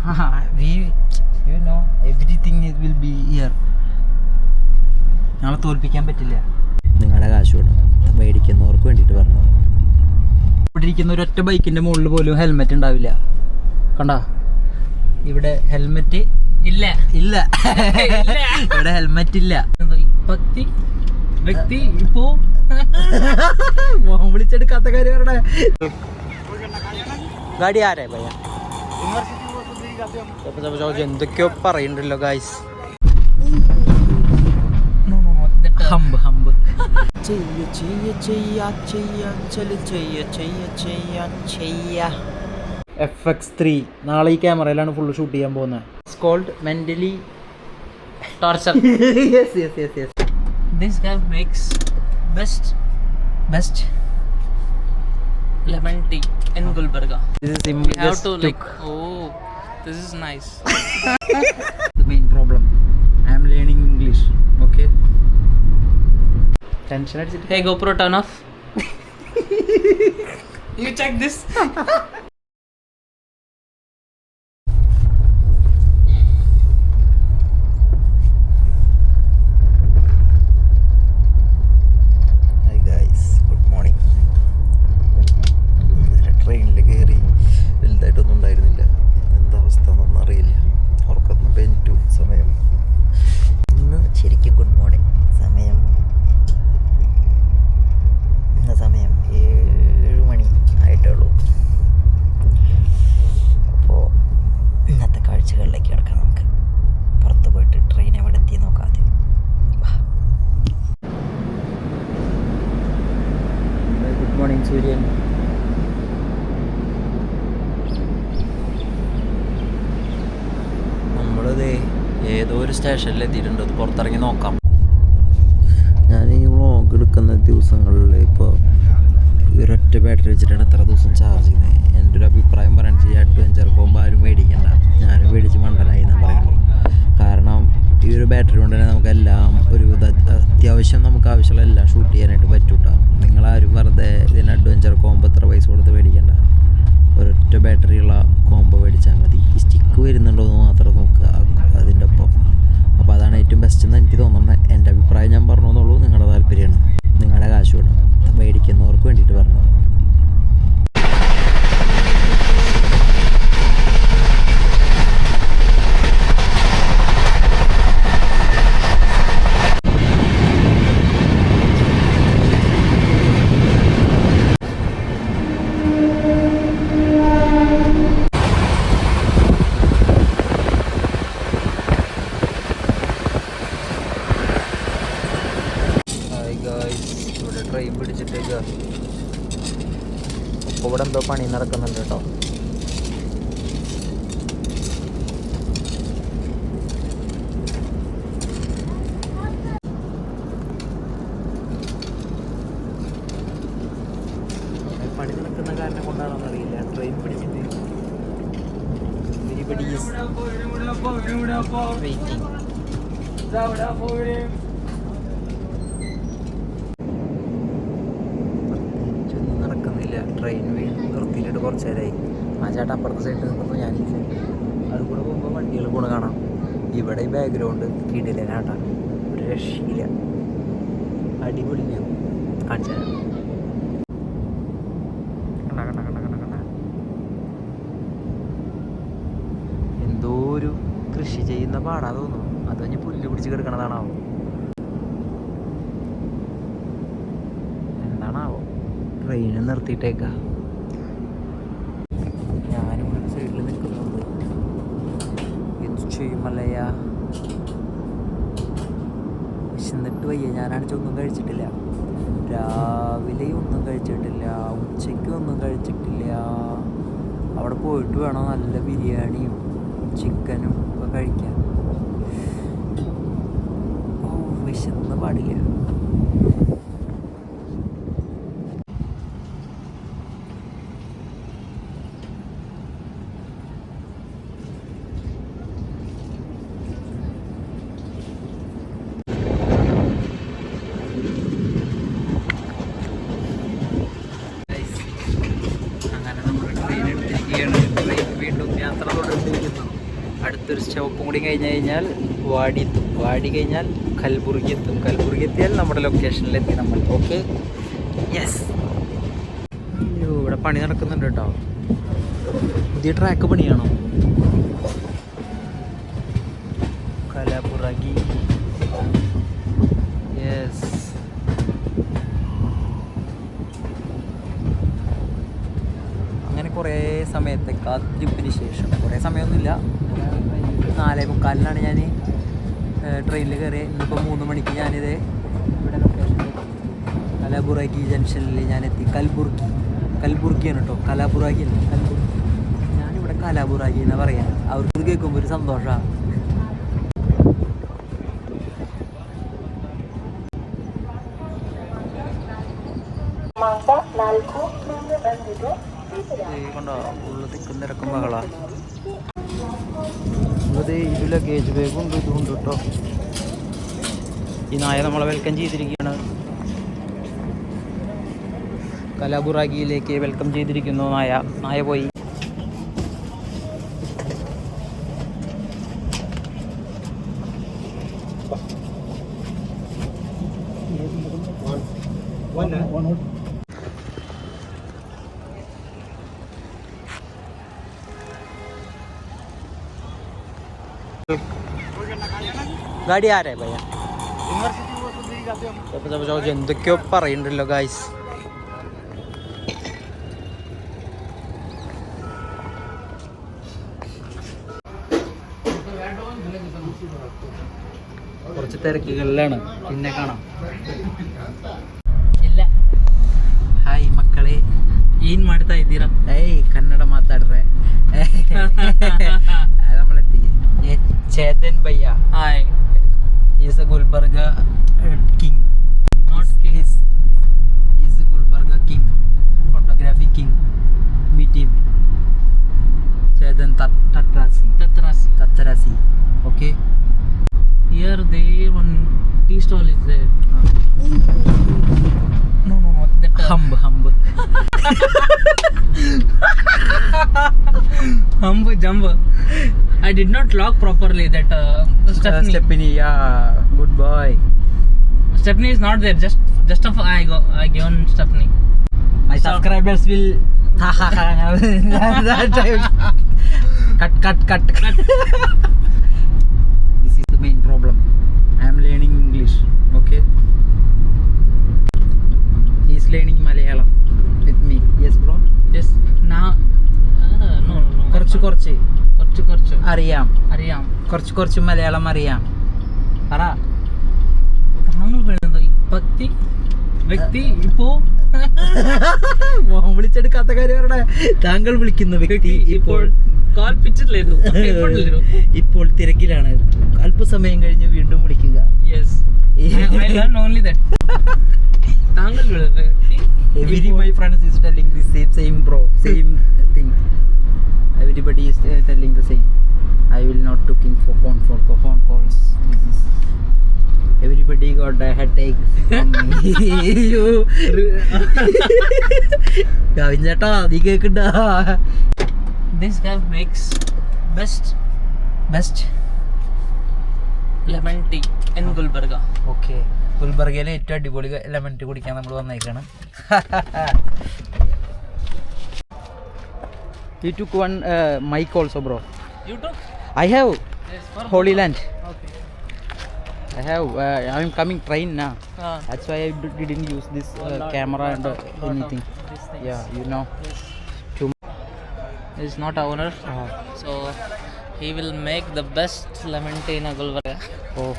You know everything will be here. ഞങ്ങളെ തോൽപ്പിക്കാൻ പറ്റില്ല. നിങ്ങളുടെ കാശ് വേണം മേടിക്കുന്നവർക്ക് വേണ്ടിയിട്ട് പറഞ്ഞു. ഇവിടെ ഇരിക്കുന്ന ഒരൊറ്റ ബൈക്കിന്റെ മുകളിൽ പോലും ഹെൽമെറ്റ് ഉണ്ടാവില്ല. കണ്ടാ ഇവിടെ ഹെൽമെറ്റ് ഇല്ല ഇല്ല ഇവിടെ ഹെൽമെറ്റ് ഇല്ല. വ്യക്തി ഇപ്പോ വിളിച്ചെടുക്കാത്ത കാര്യം അവരുടെ ഗാഡി ആരേ ഭയ്യ എന്തൊക്കെയോ പറയുന്നുണ്ടല്ലോ ഗായ്സ്. ഹമ്പ് ഹമ്പ് FX3 നാളെ ഈ ക്യാമറയിലാണ് ഫുള്ള് ഷൂട്ട് ചെയ്യാൻ പോകുന്നത്. It's called mentally torture. Yes yes yes yes. This guy makes best lemon tea in Gulbarga. This is simply We have just to took. like, oh, this is nice. The main problem, I am learning English. Okay. Tension അടിച്ചിട്ട്. Hey GoPro, turn off. You check this. ട്രെയിനിൽ കയറി വലുതായിട്ടൊന്നും ഉണ്ടായിരുന്നില്ല. എന്താ അവസ്ഥ എന്നൊന്നും അറിയില്ല. ഉറക്കത്തിന് പെൻറ്റു സമയം ഇന്ന് ശരിക്കും ഗുഡ് മോർണിംഗ് സമയം. ഇന്ന് സമയം 7 മണി ആയിട്ടേ ഉള്ളൂ. അപ്പോൾ ഇന്നത്തെ കാഴ്ചകളിലേക്ക് കിടക്കാം. നമുക്ക് പുറത്ത് പോയിട്ട് ട്രെയിൻ എവിടെ എത്തി നോക്കാം ആദ്യം. ഗുഡ് മോർണിംഗ് സൂര്യൻ. നമ്മളിത് ഏതോ ഒരു സ്റ്റേഷനിൽ എത്തിയിട്ടുണ്ട്. അത് പുറത്തിറങ്ങി നോക്കാം. ഞാൻ ഈ വ്ളോഗ് എടുക്കുന്ന ദിവസങ്ങളിൽ ഇപ്പോൾ ഒരൊറ്റ ബാറ്ററി വെച്ചിട്ടാണ് എത്ര ദിവസം ചാർജ് ചെയ്യുന്നത്. എൻ്റെ ഒരു അഭിപ്രായം പറയുന്നത് ഈ അഡ്വഞ്ചർ പോകുമ്പോൾ ആരും മേടിക്കണ്ട. ഞാനും മേടിച്ച് മണ്ടനായി എന്നാണ് പറയുള്ളൂ. കാരണം ഈ ഒരു ബാറ്ററി കൊണ്ട് തന്നെ നമുക്കെല്ലാം ഒരുവിധ അത്യാവശ്യം നമുക്ക് ആവശ്യമുള്ള എല്ലാം ഷൂട്ട് ചെയ്യാനായിട്ട് പറ്റൂട്ടോ. നിങ്ങളാരും വെറുതെ ഇതിന് അഡ്വഞ്ചർ കോമ്പോ എത്ര പൈസ കൊടുത്ത് മേടിക്കണ്ട. ഒരൊറ്റ ബാറ്ററിയുള്ള കോമ്പോ മേടിച്ചാൽ മതി. ഈ സ്റ്റിക്ക് വരുന്നുണ്ടോ എന്ന് മാത്രം നോക്കുക അതിൻ്റെ ഒപ്പം. അപ്പോൾ അതാണ് ഏറ്റവും ബെസ്റ്റ് എന്ന് എനിക്ക് തോന്നുന്നത്. എൻ്റെ അഭിപ്രായം ഞാൻ പറഞ്ഞു എന്നുള്ളൂ. നിങ്ങളുടെ താല്പര്യമാണ്. നിങ്ങളുടെ കാശ് വേണം മേടിക്കുന്നവർക്ക് വേണ്ടിയിട്ട് പറഞ്ഞു. ഇവിടെ ട്രെയിൻ പിടിച്ചിട്ടേക്കുക. അപ്പോൾ ഇവിടെ എന്തോ പണി നടക്കുന്നുണ്ട് കേട്ടോ. പണി നടക്കുന്ന കാരണം കൊണ്ടാണോന്ന് അറിയില്ല. ട്രെയിൻ പിടിച്ചിട്ട് വെയിറ്റിംഗ്. നടക്കുന്നില്ല. ട്രെയിൻ നിർത്തിയിട്ട് കുറച്ച് നേരമായി. ആ ചേട്ടൻ അപ്പുറത്തെ സൈഡിൽ നിൽക്കുന്നു, ഞാൻ ഈ സൈഡിൽ. അത് കൂടെ പോകുമ്പോൾ വണ്ടികൾ കൂടെ കാണാം. ഇവിടെ ഈ ബാക്ക്ഗ്രൗണ്ട് കിടില്ല കേട്ടാ. ഒരു രക്ഷയില്ല. അടിപൊളി വ്യൂ കാണിച്ചു തരാം. എന്തോ ഒരു കൃഷി ചെയ്യുന്ന പാടാ തോന്നുന്നു. അത് കഴിഞ്ഞ് പുല്ല് പിടിച്ച് കിടക്കണതാണാവോ, എന്താണാവോ. ട്രെയിന് നിർത്തിയിട്ടേക്ക. ഞാനിവിടെ സൈഡിൽ നിൽക്കുന്നുണ്ട്. എന്ത് ചെയ്യുമല്ലയ്യ, വിശന്നിട്ട് വയ്യ. ഞാനാണെങ്കിൽ ഒന്നും കഴിച്ചിട്ടില്ല. രാവിലെ ഒന്നും കഴിച്ചിട്ടില്ല, ഉച്ചയ്ക്ക് ഒന്നും കഴിച്ചിട്ടില്ല. അവിടെ പോയിട്ട് വേണം നല്ല ബിരിയാണിയും ചിക്കനും ഒക്കെ കഴിക്കാൻ. ഓ വിശന്ന് പാടില്ല. അങ്ങനെ നമ്മൾ ട്രെയിൻ എടുത്തിരിക്കുകയാണ്. ട്രെയിൻ വീണ്ടും യാത്ര തുടർന്നിരിക്കുന്നു. അടുത്തൊരു സ്റ്റോപ്പും കൂടി കഴിഞ്ഞ് കഴിഞ്ഞാൽ വാടി എത്തും. വാടി കഴിഞ്ഞാൽ കൽബുർഗി എത്തും. കൽബുർഗി എത്തിയാൽ നമ്മുടെ ലൊക്കേഷനിലെത്തി നമ്മൾ. Okay, yes. ഇവിടെ പണി നടക്കുന്നുണ്ട് കേട്ടോ. പുതിയ ട്രാക്ക് പണിയാണോ? കലബുറഗി, യെസ്. അങ്ങനെ കുറേ സമയത്തെ കാത്തിരിപ്പിന് ശേഷം, കുറേ സമയമൊന്നുമില്ല, 4:45 ഞാൻ ട്രെയിനിൽ കയറി. ഇന്നിപ്പോൾ 3 മണിക്ക് ഞാനിത് ഇവിടെ ലൊക്കേഷനിൽ കലബുറഗി ജംഗ്ഷനിൽ ഞാനെത്തി. കൽബുർഗിയാണ് കേട്ടോ, കലബുറഗി അല്ല, കൽബുർഗി. ഞാനിവിടെ കലബുറഗി എന്നാ പറയാ. അവർക്ക് കേൾക്കുമ്പോൾ ഒരു സന്തോഷമാണ്. കണ്ടോ ഉള്ള തിക്കും തിരക്കും ബഹളാ. ഇത് ലഗേജ് ബാഗുണ്ട്, ഇതുണ്ട് കേട്ടോ. ഈ നായ നമ്മളെ വെൽക്കം ചെയ്തിരിക്കുകയാണ്. കലബുറഗിയിലേക്ക് വെൽക്കം ചെയ്തിരിക്കുന്നു നായ പോയി. ഗാഡി ആരേ ഭയ്യ? എന്തൊക്കെയോ പറയുന്നുണ്ടല്ലോ ഗായ്സ്. കുറച്ച് തിരക്കുകളിലാണ്, പിന്നെ കാണാം. ಇಲ್ಲ ಹಾಯ್ ಮಕ್ಕಳೇ, ಏನ್ ಮಾಡ್ತಾ ಇದ್ದೀರಾ? ಏಯ್ ಕನ್ನಡ ಮಾತಾಡ್ರೆ. നമ്മളെത്തി. ചേതൻ ഭയ്യ hi. Is a Gulbarga king. Not king. Is a Gulbarga king, photography king. Meet him. Chetan Tatrasi. Okay. Here there one tea stall is there. No. That hump hump jump. I did not lock properly that Stephanie. Yeah, good boy. Stephanie is not there. Just of I given Stephanie. My subscribers will that time. Cut. This is the main problem. I am learning English. Okay. He is learning Malayalam with me. Yes, bro. Yes. Now. No. കുറച്ച് അറിയാം. കുറച്ച് മലയാളം അറിയാം. പറ. താങ്കൾ പറയുന്നത് വ്യക്തി ഇപ്പോ വിളിച്ചെടുക്കാത്ത കാര്യം പറയണേ. താങ്കൾ വിളിക്കുന്ന വ്യക്തി ഇപ്പോൾ കാൽ പിച്ചിലായിരുന്നു. ഇപ്പോൾ തിരക്കിലാണ്. അല്പസമയം കഴിഞ്ഞ് വീണ്ടും വിളിക്കുക. Yes. I learned only that. താങ്കൾ വ്യക്തി. Every my friends is telling the same bro, same thing. Everybody is telling the same. I will not looking for phone calls. This is everybody got a headache from me. You Gavin ചേട്ടാ നീ കേക്കണ്ട. This guy makes best lemon tea in Gulbarga. Okay, ഗുൽബർഗയിലെ ഏറ്റവും അടിപൊളി lemon tea കുടിക്കാൻ നമ്മൾ വന്നേക്കാണ്. You took one mic also, bro. You took? I have Yes, for Holy Land. Okay. I have. I'm coming train now. That's why I didn't use this camera and anything. Yeah, you know. Yes. Too He is not owner, so he will make the best lemon tea in Gulbarga. Oh.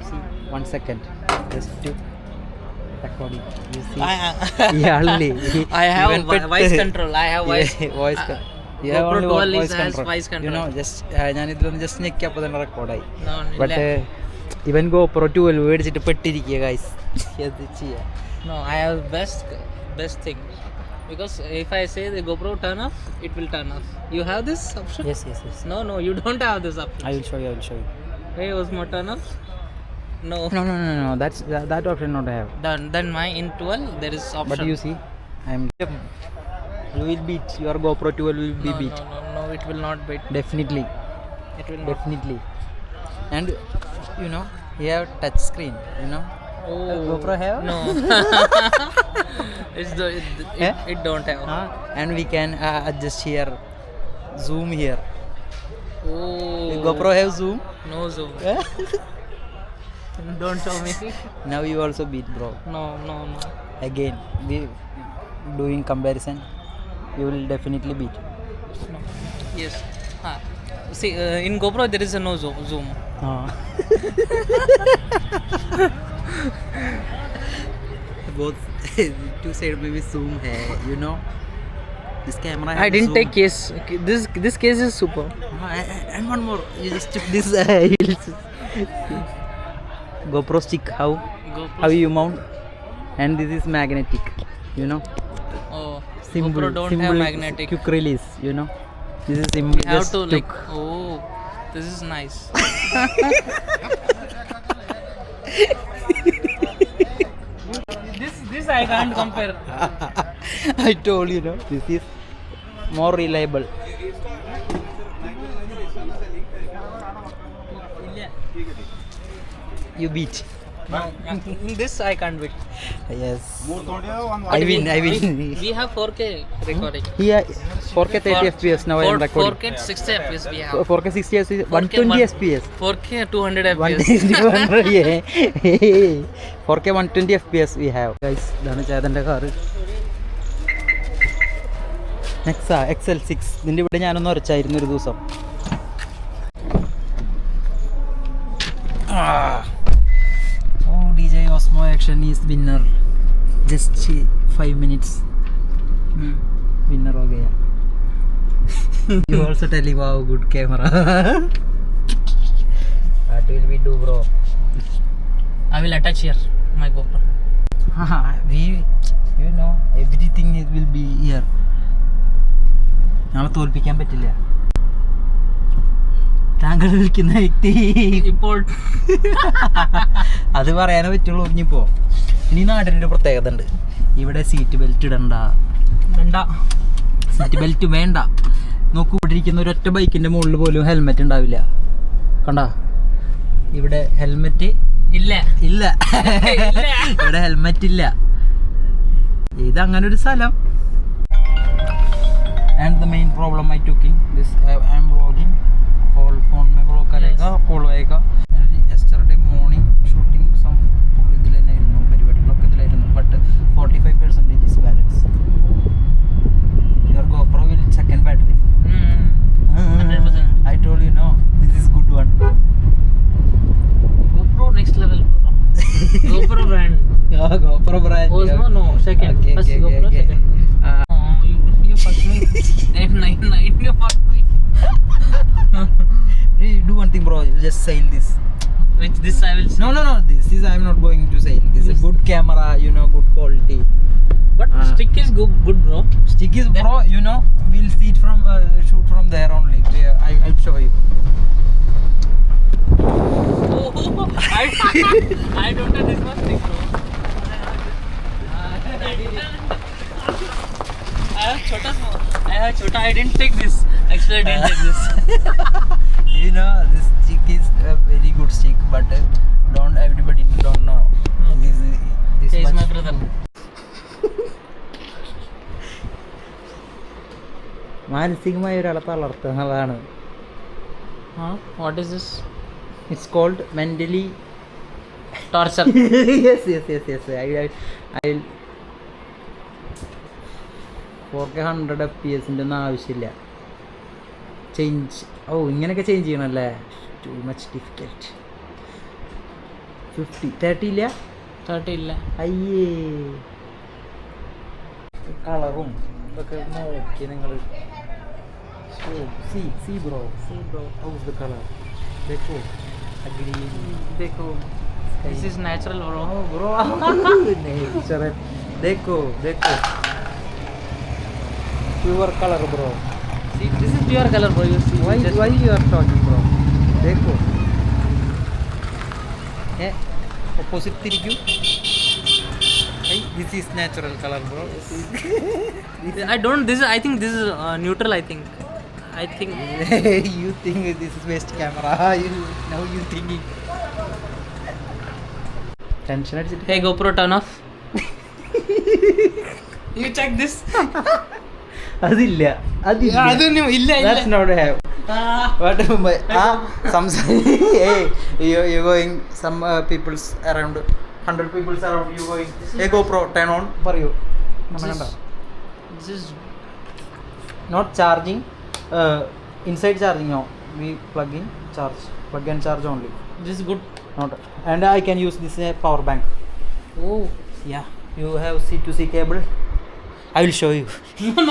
See, 1 second. Just to recording. You see? Yeah, only. I have Even put- voice control. I have voice. Yeah, voice. You have GoPro only Dual voice has control. voice control. You know, just ഞാൻ ഇതിലൊന്ന് just ഞെക്കിയപ്പോൾ തന്നെ റെക്കോർഡായി. No, but ഇവൻ GoPro 12 മേടിച്ചിട്ട് പെട്ടിരിക്കുക guys. എന്ത് ചെയ്യാ? no, I have best thing. Because if I say the GoPro turn off, it will turn off. You have this option? Yes. No, you don't have this option. I will show you. Hey, was my turn off? No. No. That's that option not I have. Then my in 12 there is option. But you see, I'm You will beat. Your GoPro 12 will be No, beat. no, it will not beat. Definitely. It will not. Definitely. And you know, you have touch screen, you know. Oh, GoPro have? No. It don't have. And we can adjust here, zoom here. Oh. GoPro have zoom. No zoom. Don't show me. Now you also beat, bro. No. Again, we doing comparison. You will definitely beat. No. Yes. See, in GoPro there is a no zoom. Both two side में भी zoom है, you know. This camera. I didn't take case. This case is super. And one more. You just tip this. GoPro stick. How you mount? And this is magnetic. You know. Oh. Symbol, GoPro don't have magnetic. Quick release. You know. This is symbol. We have just to like. took. Oh, this is nice. This I can't compare. I told you, no. This is more reliable. You beat. No, in this I can't beat. Yes. I win. We have 4K recording. Here 4K 30 FPS now I am recording. 4K 60 FPS we have. 4K 60 FPS, 120 FPS. 4K 200 FPS. 100, yeah. 4K 120 FPS we have. Guys, ഇതാണ് ചേതൻ്റെ car. Nexa XL6. ഇതിൻ്റെ ഇവിടെ ഞാനൊന്ന് ഉറച്ചായിരുന്നു ഒരു ദിവസം. Oh, DJ Osmo Action is winner. Just 5 minutes. Winner हो गया. You also tell him, wow, good camera. What will we do, bro? I will attach here my GoPro. You know, everything will be here. ഞങ്ങളെ തോൽപ്പിക്കാൻ പറ്റില്ല. താങ്കൾ വിളിക്കുന്ന വ്യക്തി ഇപ്പോൾ അത് പറയാനേ പറ്റുള്ളൂ. ഇനിയിപ്പോ ഇനി നാടിൻ്റെ പ്രത്യേകത ഉണ്ട്. ഇവിടെ സീറ്റ് ബെൽറ്റ് ഇടണ്ട. സീറ്റ് ബെൽറ്റ് വേണ്ട. നോക്കൂ, ഇവിടെ ഇരിക്കുന്ന ഒരൊറ്റ ബൈക്കിന്റെ മുകളിൽ പോലും ഹെൽമെറ്റ് ഉണ്ടാവില്ല. കണ്ട, ഇവിടെ ഹെൽമെറ്റ് ഇല്ല. ഇവിടെ ഹെൽമെറ്റ് ഇല്ല. ഇത് അങ്ങനെ ഒരു സ്ഥലം. And the main problem I took in this, I am vlogging. Whole phone में vlog करेगा, follow आएगा. Yesterday morning shooting some ഇതിലായിരുന്നു പരിപാടികളൊക്കെ ഇതിലായിരുന്നു. But 45% is balance. Your GoPro will second battery. 100%. I told you, no, this is good one. GoPro next level. GoPro brand. GoPro brand. Osmo no second. Okay, First okay, GoPro okay. second. You fucked me. 999 you fucked me. Do one thing, bro. You just sail this. Which this I will. No. This is I'm not going to sail. This is a good camera, you know, good quality. But stick is good, bro. Stick is pro, you know. We'll see it from shoot from there only. I'll show you. Oh, I don't know this much stick, bro. I have chota. I didn't take this. Actually, I didn't take this. You know, this stick is a very good stick, but everybody don't know. This He is much. my brother. മാനസികമായ ഒരാളെ തളർത്തുക എന്നുള്ളതാണ്. What is this? It's called mentally Torture. yes. I'll 4K 100 FPS ഒന്നും ആവശ്യമില്ല. Change ഇങ്ങനെയൊക്കെ change ചെയ്യണമല്ലേ? Too much difficult. 30 ഇല്ല. 30 ഇല്ല. അയ്യേ, കളറും ഇതൊക്കെ നോക്കി നിങ്ങൾ. see bro. How's the color? देखो, green. देखो. This is natural, bro. Oh bro. Nature. देखो. Pure color, bro. See, this is pure color, bro. You see. Why you are talking, bro? देखो. opposite തിരിക്കൂ. This is natural color, bro. I don't. This is. I think this is neutral. I think. You think this is best camera? Now you thinking. Tension അടിച്ചിട്ട്. Hey GoPro, turn off. You check this. അതില്ല. അതൊന്നും ഇല്ല. That's not have. What? Hey, you going some people's around 100 people's around you going. Hey GoPro, turn on. പറയൂ. This is Not charging. Inside charging no. We plug in charge. Plug and charge only. this is good. Not. And I can use this power bank. Oh. Yeah. You have C2C cable. I will show you. No.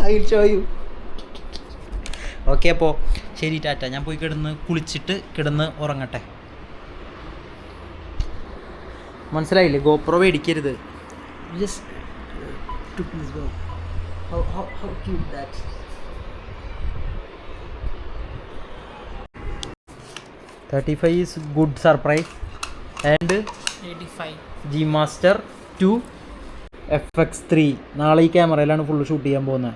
I will show you. Okay അപ്പോൾ ശരി ടാറ്റ. ഞാൻ പോയി കുളിച്ചിട്ട് കിടന്ന് ഉറങ്ങട്ടെ. മനസ്സിലായില്ലേ? GoPro മേടിക്കരുത്. Just took this bro. How cute that. $35 is good surprise. And 85. G Master 2 FX3 നാളെ ഈ ക്യാമറയിലാണ് full shoot ചെയ്യാൻ പോകുന്നത്.